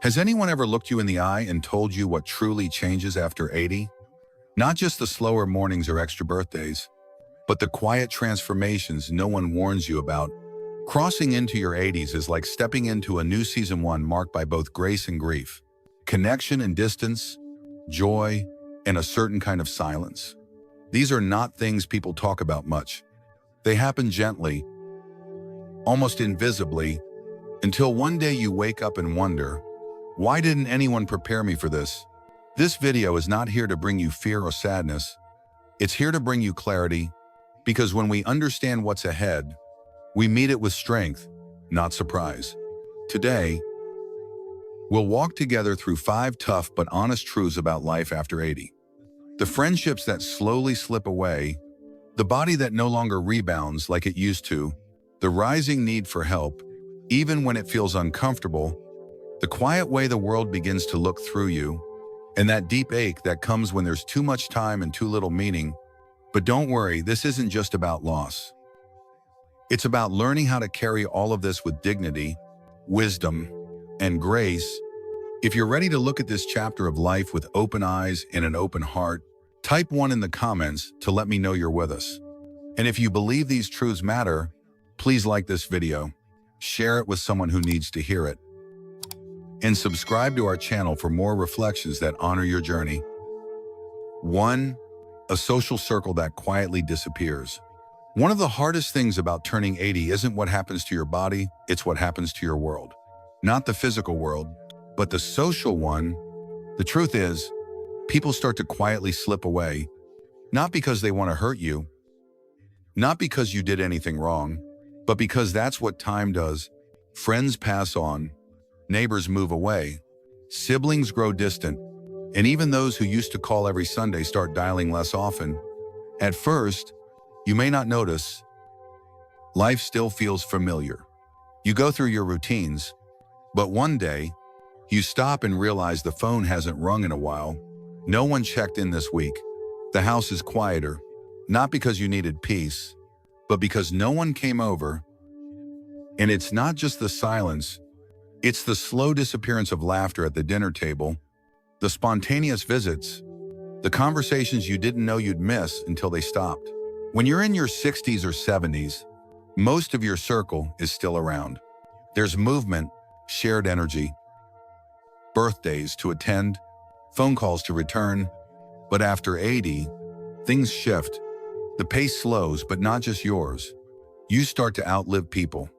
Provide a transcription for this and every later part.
Has anyone ever looked you in the eye and told you what truly changes after 80? Not just the slower mornings or extra birthdays, but the quiet transformations no one warns you about. Crossing into your 80s is like stepping into a new season 1 marked by both grace and grief, connection and distance, joy, and a certain kind of silence. These are not things people talk about much. They happen gently, almost invisibly, until one day you wake up and wonder, why didn't anyone prepare me for this? This video is not here to bring you fear or sadness. It's here to bring you clarity, because when we understand what's ahead, we meet it with strength, not surprise. Today, we'll walk together through 5 tough but honest truths about life after 80. The friendships that slowly slip away, the body that no longer rebounds like it used to, the rising need for help, even when it feels uncomfortable, the quiet way the world begins to look through you, and that deep ache that comes when there's too much time and too little meaning. But don't worry, this isn't just about loss. It's about learning how to carry all of this with dignity, wisdom, and grace. If you're ready to look at this chapter of life with open eyes and an open heart, type 1 in the comments to let me know you're with us. And if you believe these truths matter, please like this video, share it with someone who needs to hear it, and subscribe to our channel for more reflections that honor your journey. 1. A social circle that quietly disappears. One of the hardest things about turning 80 isn't what happens to your body, it's what happens to your world. Not the physical world, but the social one. The truth is, people start to quietly slip away, not because they want to hurt you, not because you did anything wrong, but because that's what time does. Friends pass on, neighbors move away, siblings grow distant, and even those who used to call every Sunday start dialing less often. At first, you may not notice. Life still feels familiar. You go through your routines, but one day, you stop and realize the phone hasn't rung in a while. No one checked in this week. The house is quieter, not because you needed peace, but because no one came over. And it's not just the silence, it's the slow disappearance of laughter at the dinner table, the spontaneous visits, the conversations you didn't know you'd miss until they stopped. When you're in your 60s or 70s, most of your circle is still around. There's movement, shared energy, birthdays to attend, phone calls to return. But after 80, things shift. The pace slows, but not just yours. You start to outlive people.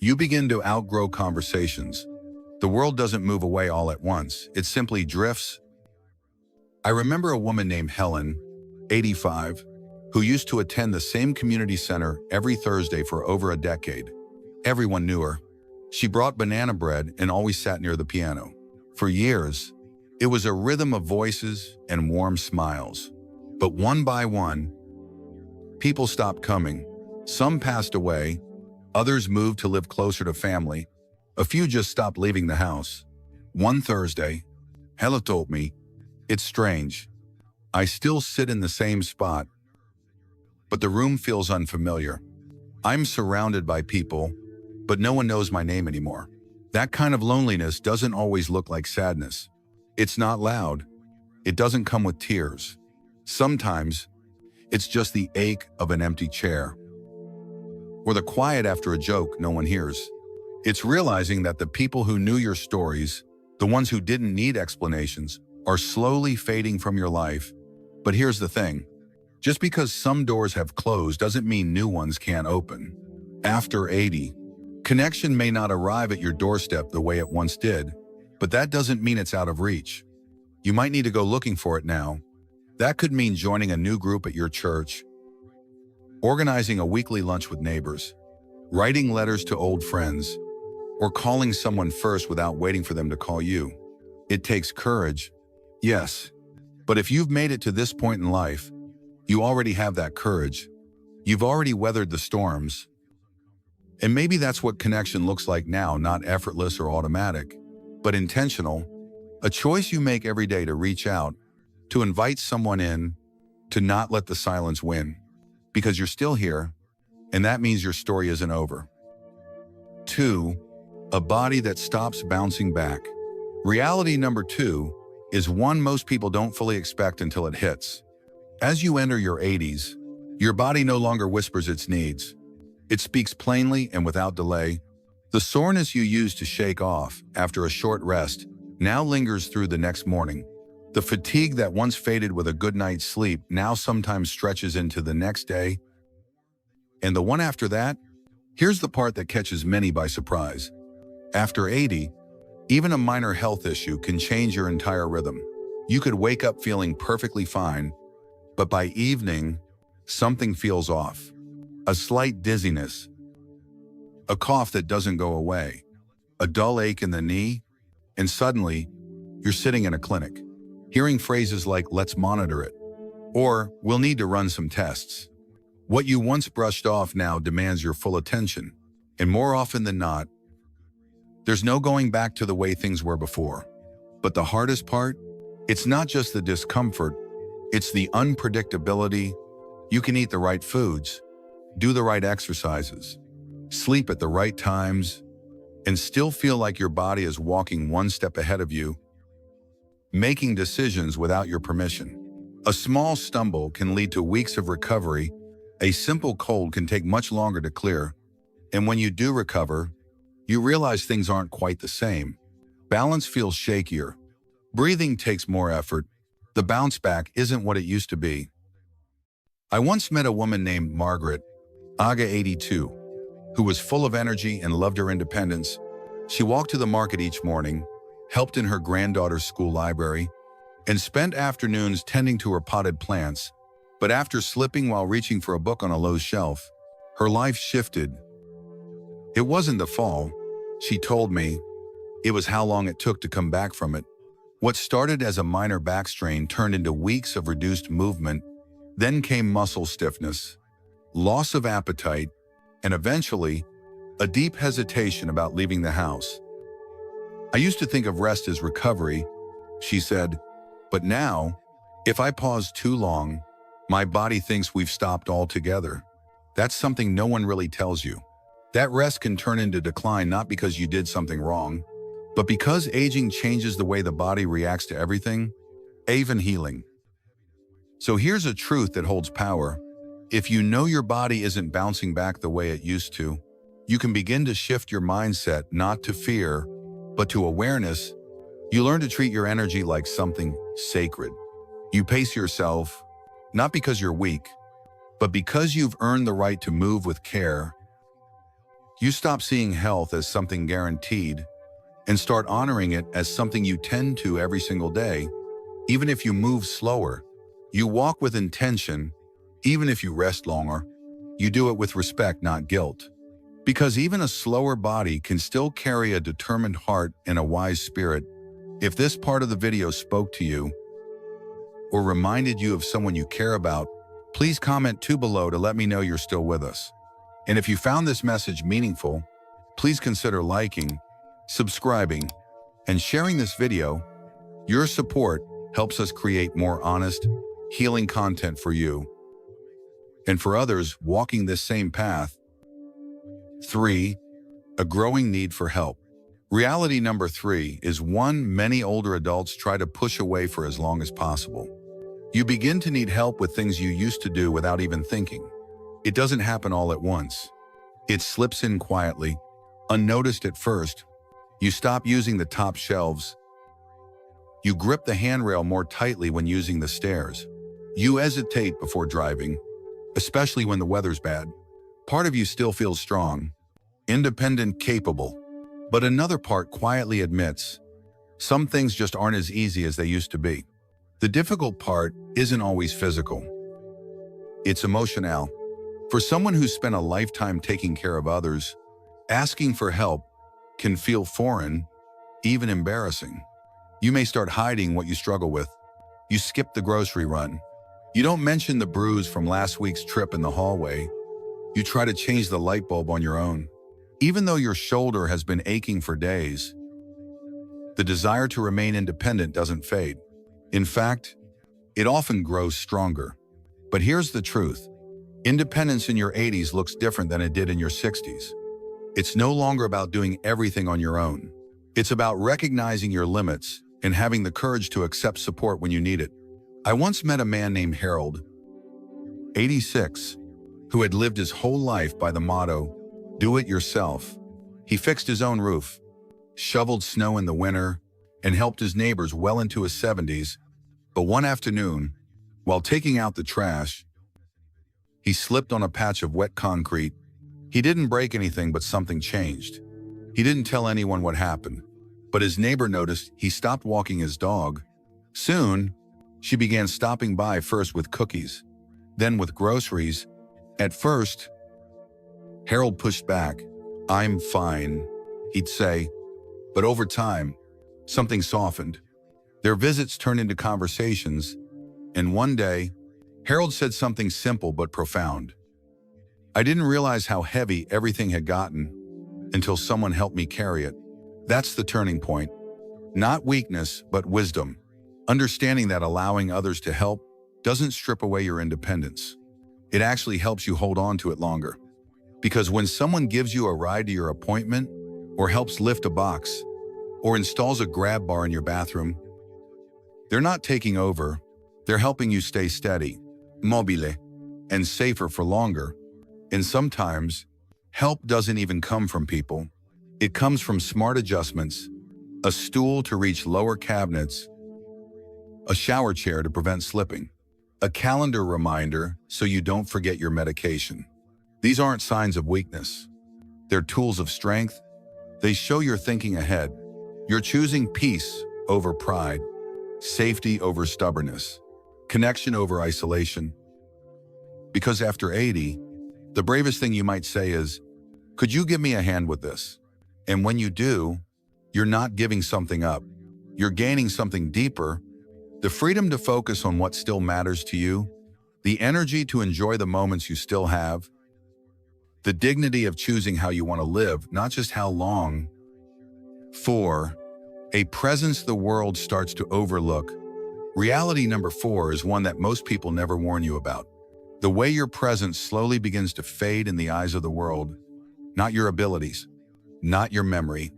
You begin to outgrow conversations. The world doesn't move away all at once. It simply drifts. I remember a woman named Helen, 85, who used to attend the same community center every Thursday for over a decade. Everyone knew her. She brought banana bread and always sat near the piano. For years, it was a rhythm of voices and warm smiles. But one by one, people stopped coming. Some passed away. Others moved to live closer to family. A few just stopped leaving the house. One Thursday, Helen told me, "It's strange. I still sit in the same spot, but the room feels unfamiliar. I'm surrounded by people, but no one knows my name anymore." That kind of loneliness doesn't always look like sadness. It's not loud. It doesn't come with tears. Sometimes, it's just the ache of an empty chair, or the quiet after a joke no one hears. It's realizing that the people who knew your stories, the ones who didn't need explanations, are slowly fading from your life. But here's the thing. Just because some doors have closed doesn't mean new ones can't open. After 80, connection may not arrive at your doorstep the way it once did, but that doesn't mean it's out of reach. You might need to go looking for it now. That could mean joining a new group at your church, organizing a weekly lunch with neighbors, writing letters to old friends, or calling someone first without waiting for them to call you. It takes courage, yes, but if you've made it to this point in life, you already have that courage. You've already weathered the storms. And maybe that's what connection looks like now, not effortless or automatic, but intentional. A choice you make every day to reach out, to invite someone in, to not let the silence win. Because you're still here, and that means your story isn't over. 2. A body that stops bouncing back. Reality number 2 is one most people don't fully expect until it hits. As you enter your 80s, your body no longer whispers its needs. It speaks plainly and without delay. The soreness you used to shake off after a short rest now lingers through the next morning. The fatigue that once faded with a good night's sleep now sometimes stretches into the next day. And the one after that? Here's the part that catches many by surprise. After 80, even a minor health issue can change your entire rhythm. You could wake up feeling perfectly fine, but by evening, something feels off. A slight dizziness, a cough that doesn't go away, a dull ache in the knee, and suddenly, you're sitting in a clinic, hearing phrases like, "Let's monitor it," or "We'll need to run some tests." What you once brushed off now demands your full attention, and more often than not, there's no going back to the way things were before. But the hardest part? It's not just the discomfort, it's the unpredictability. You can eat the right foods, do the right exercises, sleep at the right times, and still feel like your body is walking one step ahead of you, making decisions without your permission. A small stumble can lead to weeks of recovery. A simple cold can take much longer to clear. And when you do recover, you realize things aren't quite the same. Balance feels shakier. Breathing takes more effort. The bounce back isn't what it used to be. I once met a woman named Margaret, Aga 82, who was full of energy and loved her independence. She walked to the market each morning, helped in her granddaughter's school library, and spent afternoons tending to her potted plants. But after slipping while reaching for a book on a low shelf, her life shifted. It wasn't the fall, she told me. It was how long it took to come back from it. What started as a minor back strain turned into weeks of reduced movement. Then came muscle stiffness, loss of appetite, and eventually, a deep hesitation about leaving the house. "I used to think of rest as recovery," she said, "but now, if I pause too long, my body thinks we've stopped altogether." That's something no one really tells you. That rest can turn into decline not because you did something wrong, but because aging changes the way the body reacts to everything, even healing. So here's a truth that holds power. If you know your body isn't bouncing back the way it used to, you can begin to shift your mindset not to fear, but to awareness. You learn to treat your energy like something sacred. You pace yourself, not because you're weak, but because you've earned the right to move with care. You stop seeing health as something guaranteed and start honoring it as something you tend to every single day. Even if you move slower, you walk with intention. Even if you rest longer, you do it with respect, not guilt. Because even a slower body can still carry a determined heart and a wise spirit. If this part of the video spoke to you or reminded you of someone you care about, please comment below to let me know you're still with us. And if you found this message meaningful, please consider liking, subscribing, and sharing this video. Your support helps us create more honest, healing content for you and for others walking this same path. 3. A growing need for help. Reality number 3 is one many older adults try to push away for as long as possible. You begin to need help with things you used to do without even thinking. It doesn't happen all at once. It slips in quietly, unnoticed at first. You stop using the top shelves. You grip the handrail more tightly when using the stairs. You hesitate before driving, especially when the weather's bad. Part of you still feels strong, independent, capable, but another part quietly admits some things just aren't as easy as they used to be. The difficult part isn't always physical. It's emotional. For someone who's spent a lifetime taking care of others, asking for help can feel foreign, even embarrassing. You may start hiding what you struggle with. You skip the grocery run. You don't mention the bruise from last week's trip in the hallway. You try to change the light bulb on your own. Even though your shoulder has been aching for days, the desire to remain independent doesn't fade. In fact, it often grows stronger. But here's the truth. Independence in your 80s looks different than it did in your 60s. It's no longer about doing everything on your own. It's about recognizing your limits and having the courage to accept support when you need it. I once met a man named Harold, 86, who had lived his whole life by the motto, "Do it yourself." He fixed his own roof, shoveled snow in the winter, and helped his neighbors well into his 70s. But one afternoon, while taking out the trash, he slipped on a patch of wet concrete. He didn't break anything, but something changed. He didn't tell anyone what happened, but his neighbor noticed. He stopped walking his dog. Soon, she began stopping by, first with cookies, then with groceries. At first, Harold pushed back. "I'm fine," he'd say. But over time, something softened. Their visits turned into conversations, and one day, Harold said something simple but profound. "I didn't realize how heavy everything had gotten until someone helped me carry it." That's the turning point. Not weakness, but wisdom. Understanding that allowing others to help doesn't strip away your independence. It actually helps you hold on to it longer. Because when someone gives you a ride to your appointment, or helps lift a box, or installs a grab bar in your bathroom, they're not taking over, they're helping you stay steady, mobile, and safer for longer. And sometimes, help doesn't even come from people. It comes from smart adjustments, a stool to reach lower cabinets, a shower chair to prevent slipping, a calendar reminder so you don't forget your medication. These aren't signs of weakness. They're tools of strength. They show you're thinking ahead. You're choosing peace over pride, safety over stubbornness, connection over isolation. Because after 80, the bravest thing you might say is, "Could you give me a hand with this?" And when you do, you're not giving something up. You're gaining something deeper, the freedom to focus on what still matters to you, the energy to enjoy the moments you still have, the dignity of choosing how you want to live, not just how long. 4. A presence the world starts to overlook. Reality number 4 is one that most people never warn you about. The way your presence slowly begins to fade in the eyes of the world. Not your abilities, not your memory,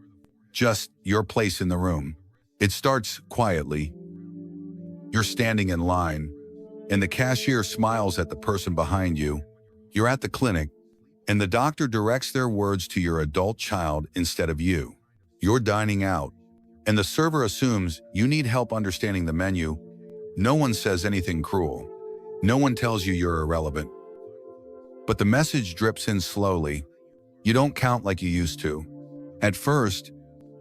just your place in the room. It starts quietly. You're standing in line, and the cashier smiles at the person behind you. You're at the clinic, and the doctor directs their words to your adult child instead of you. You're dining out, and the server assumes you need help understanding the menu. No one says anything cruel. No one tells you you're irrelevant. But the message drips in slowly. You don't count like you used to. At first,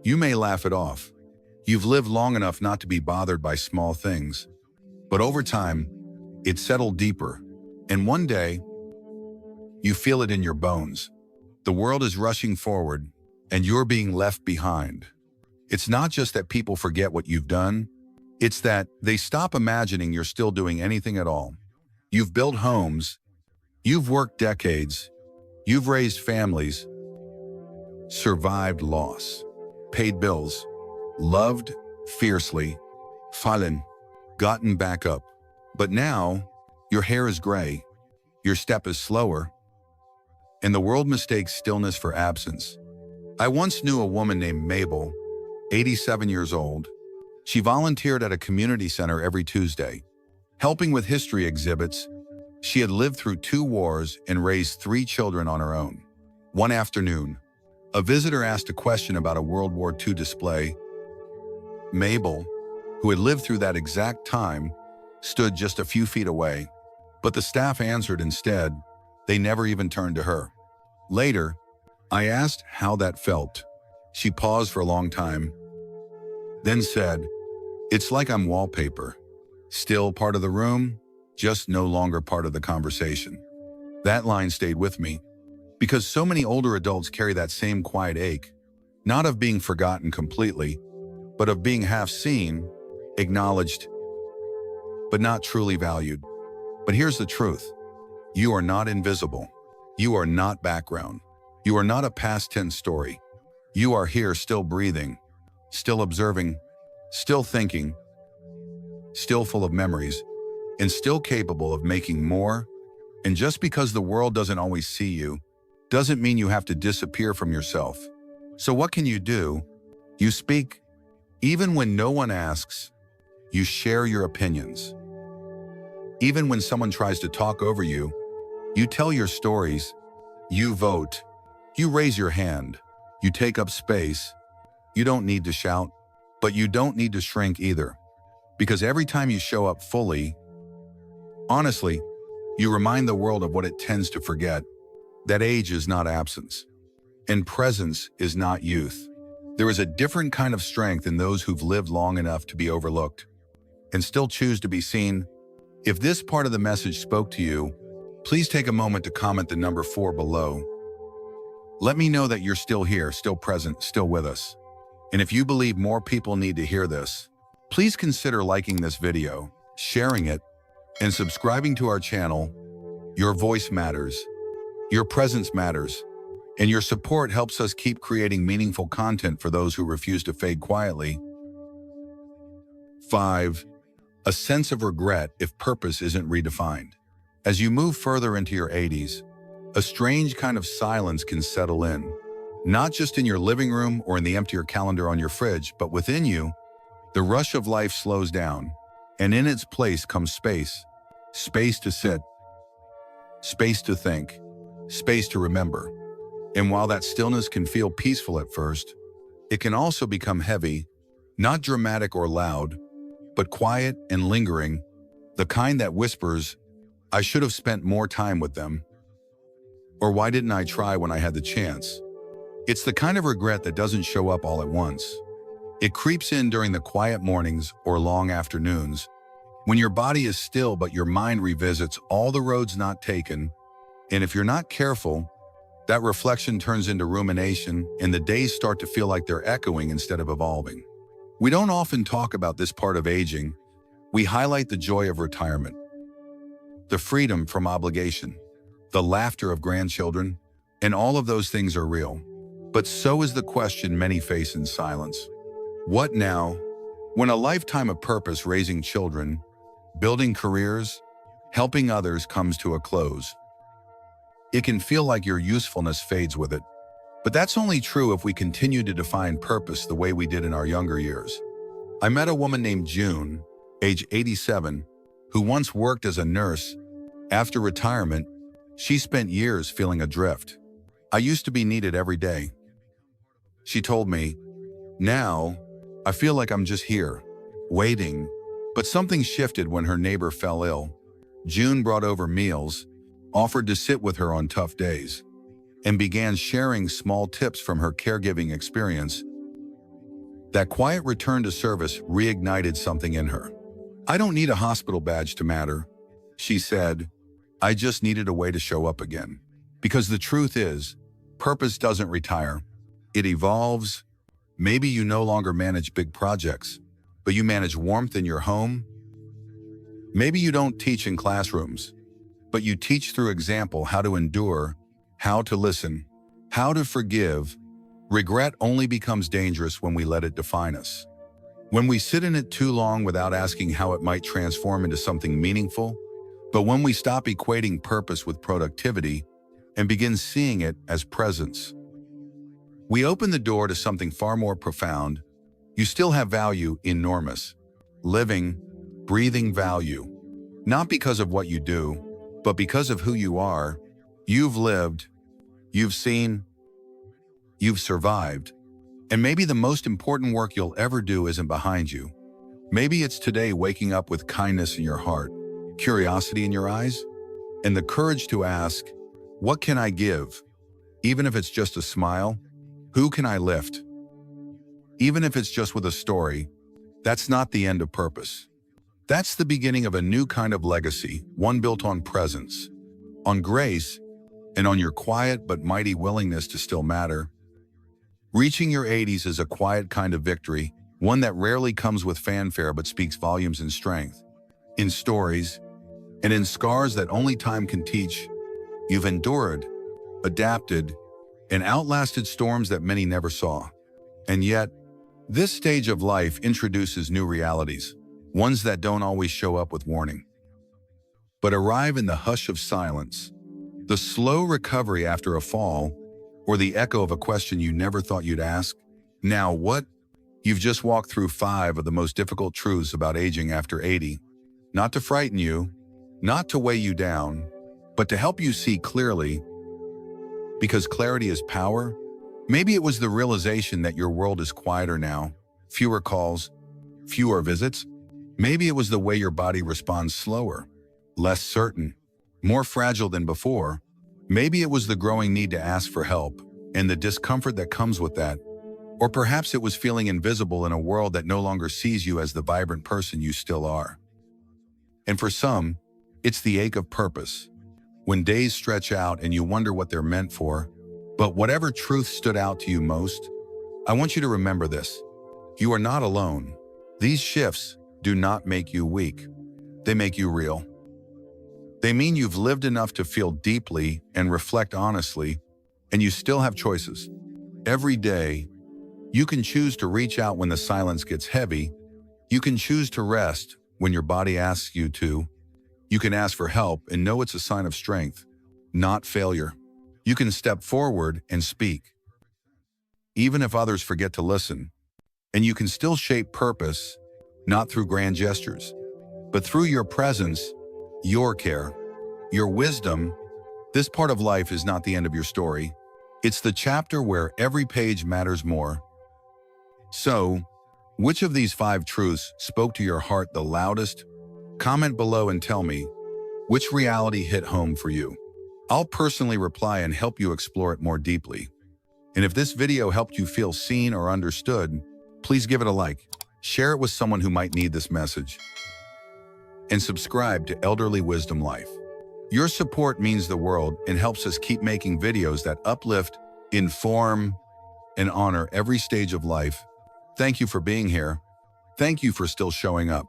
you may laugh it off. You've lived long enough not to be bothered by small things. But over time, it's settled deeper. And one day, you feel it in your bones. The world is rushing forward, and you're being left behind. It's not just that people forget what you've done. It's that they stop imagining you're still doing anything at all. You've built homes. You've worked decades. You've raised families. Survived loss. Paid bills. Loved fiercely. Fallen. Gotten back up. But now, your hair is gray. Your step is slower. And the world mistakes stillness for absence. I once knew a woman named Mabel, 87 years old. She volunteered at a community center every Tuesday, helping with history exhibits. She had lived through 2 wars and raised 3 children on her own. One afternoon, a visitor asked a question about a World War II display. Mabel, who had lived through that exact time, stood just a few feet away. But the staff answered instead. They never even turned to her. Later, I asked how that felt. She paused for a long time, then said, "It's like I'm wallpaper. Still part of the room, just no longer part of the conversation." That line stayed with me, because so many older adults carry that same quiet ache, not of being forgotten completely, but of being half seen, acknowledged, but not truly valued. But here's the truth. You are not invisible. You are not background. You are not a past tense story. You are here, still breathing, still observing, still thinking, still full of memories, and still capable of making more. And just because the world doesn't always see you, doesn't mean you have to disappear from yourself. So what can you do? You speak, even when no one asks. You share your opinions. Even when someone tries to talk over you, you tell your stories. You vote. You raise your hand. You take up space. You don't need to shout, but you don't need to shrink either. Because every time you show up fully, honestly, you remind the world of what it tends to forget, that age is not absence, and presence is not youth. There is a different kind of strength in those who've lived long enough to be overlooked and still choose to be seen. If this part of the message spoke to you, please take a moment to comment the number 4 below. Let me know that you're still here, still present, still with us. And if you believe more people need to hear this, please consider liking this video, sharing it, and subscribing to our channel. Your voice matters, your presence matters, and your support helps us keep creating meaningful content for those who refuse to fade quietly. 5. A sense of regret if purpose isn't redefined. As you move further into your 80s, a strange kind of silence can settle in, not just in your living room or in the emptier calendar on your fridge, but within you. The rush of life slows down, and in its place comes space. Space to sit, space to think, space to remember. And while that stillness can feel peaceful at first, it can also become heavy, not dramatic or loud, but quiet and lingering, the kind that whispers, "I should have spent more time with them," or "Why didn't I try when I had the chance?" It's the kind of regret that doesn't show up all at once. It creeps in during the quiet mornings or long afternoons, when your body is still but your mind revisits all the roads not taken, and if you're not careful, that reflection turns into rumination and the days start to feel like they're echoing instead of evolving. We don't often talk about this part of aging. We highlight the joy of retirement, the freedom from obligation, the laughter of grandchildren, and all of those things are real. But so is the question many face in silence. What now? When a lifetime of purpose, raising children, building careers, helping others comes to a close. It can feel like your usefulness fades with it. But that's only true if we continue to define purpose the way we did in our younger years. I met a woman named June, age 87, who once worked as a nurse. After retirement, she spent years feeling adrift. "I used to be needed every day," she told me. "Now, I feel like I'm just here, waiting." But something shifted when her neighbor fell ill. June brought over meals, offered to sit with her on tough days, and began sharing small tips from her caregiving experience. That quiet return to service reignited something in her. "I don't need a hospital badge to matter," she said. "I just needed a way to show up again." Because the truth is, purpose doesn't retire. It evolves. Maybe you no longer manage big projects, but you manage warmth in your home. Maybe you don't teach in classrooms, but you teach through example how to endure, how to listen, how to forgive. Regret only becomes dangerous when we let it define us. When we sit in it too long without asking how it might transform into something meaningful, but when we stop equating purpose with productivity and begin seeing it as presence. We open the door to something far more profound. You still have value, enormous, living, breathing value, not because of what you do, but because of who you are. You've lived, you've seen, you've survived, and maybe the most important work you'll ever do isn't behind you. Maybe it's today, waking up with kindness in your heart, curiosity in your eyes, and the courage to ask, what can I give? Even if it's just a smile, who can I lift? Even if it's just with a story, that's not the end of purpose. That's the beginning of a new kind of legacy, one built on presence, on grace, and on your quiet but mighty willingness to still matter. Reaching your 80s is a quiet kind of victory, one that rarely comes with fanfare but speaks volumes in strength, in stories, and in scars that only time can teach. You've endured, adapted, and outlasted storms that many never saw. And yet, this stage of life introduces new realities, ones that don't always show up with warning, but arrive in the hush of silence, the slow recovery after a fall, or the echo of a question you never thought you'd ask. Now what? You've just walked through 5 of the most difficult truths about aging after 80. Not to frighten you, not to weigh you down, but to help you see clearly, because clarity is power. Maybe it was the realization that your world is quieter now, fewer calls, fewer visits. Maybe it was the way your body responds slower, less certain, more fragile than before. Maybe it was the growing need to ask for help and the discomfort that comes with that. Or perhaps it was feeling invisible in a world that no longer sees you as the vibrant person you still are. And for some, it's the ache of purpose, when days stretch out and you wonder what they're meant for. But whatever truth stood out to you most, I want you to remember this. You are not alone. These shifts do not make you weak. They make you real. They mean you've lived enough to feel deeply and reflect honestly, and you still have choices. Every day, you can choose to reach out when the silence gets heavy. You can choose to rest when your body asks you to. You can ask for help and know it's a sign of strength, not failure. You can step forward and speak, even if others forget to listen. And you can still shape purpose, not through grand gestures, but through your presence, your care, your wisdom. This part of life is not the end of your story. It's the chapter where every page matters more. So, which of these 5 truths spoke to your heart the loudest? Comment below and tell me, which reality hit home for you? I'll personally reply and help you explore it more deeply. And if this video helped you feel seen or understood, please give it a like, share it with someone who might need this message, and subscribe to Elderly Wisdom Life. Your support means the world and helps us keep making videos that uplift, inform, and honor every stage of life. Thank you for being here. Thank you for still showing up.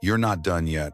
You're not done yet.